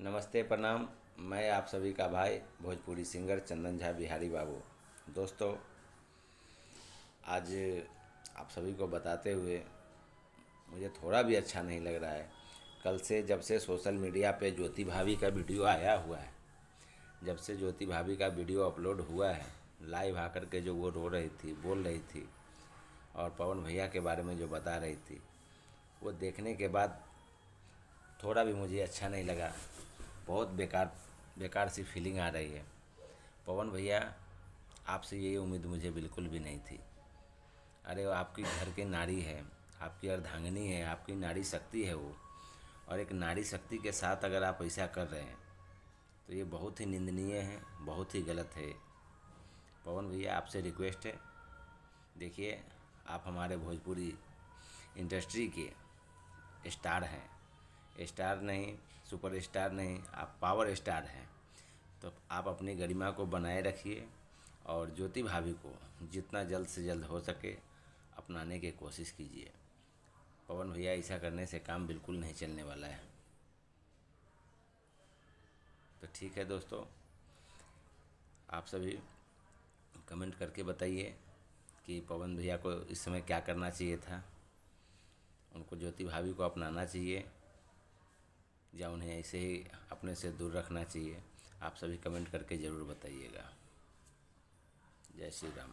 नमस्ते प्रणाम। मैं आप सभी का भाई भोजपुरी सिंगर चंदन झा बिहारी बाबू। दोस्तों, आज आप सभी को बताते हुए मुझे थोड़ा भी अच्छा नहीं लग रहा है। कल से जब से सोशल मीडिया पे ज्योति भाभी का वीडियो आया हुआ है, जब से ज्योति भाभी का वीडियो अपलोड हुआ है, लाइव आकर के जो वो रो रही थी, बोल रही थी और पवन भैया के बारे में जो बता रही थी, वो देखने के बाद थोड़ा भी मुझे अच्छा नहीं लगा। बहुत बेकार बेकार सी फीलिंग आ रही है। पवन भैया, आपसे ये उम्मीद मुझे बिल्कुल भी नहीं थी। अरे वो आपकी घर की नारी है, आपकी अर्धांगिनी है, आपकी नारी शक्ति है वो, और एक नारी शक्ति के साथ अगर आप ऐसा कर रहे हैं तो ये बहुत ही निंदनीय है, बहुत ही गलत है। पवन भैया, आपसे रिक्वेस्ट है, देखिए आप हमारे भोजपुरी इंडस्ट्री के स्टार हैं। स्टार नहीं, सुपर स्टार नहीं, आप पावर स्टार हैं। तो आप अपनी गरिमा को बनाए रखिए और ज्योति भाभी को जितना जल्द से जल्द हो सके अपनाने की कोशिश कीजिए। पवन भैया, ऐसा करने से काम बिल्कुल नहीं चलने वाला है। तो ठीक है दोस्तों, आप सभी कमेंट करके बताइए कि पवन भैया को इस समय क्या करना चाहिए था। उनको ज्योति भाभी को अपनाना चाहिए या उन्हें ऐसे ही अपने से दूर रखना चाहिए। आप सभी कमेंट करके ज़रूर बताइएगा। जय श्री राम।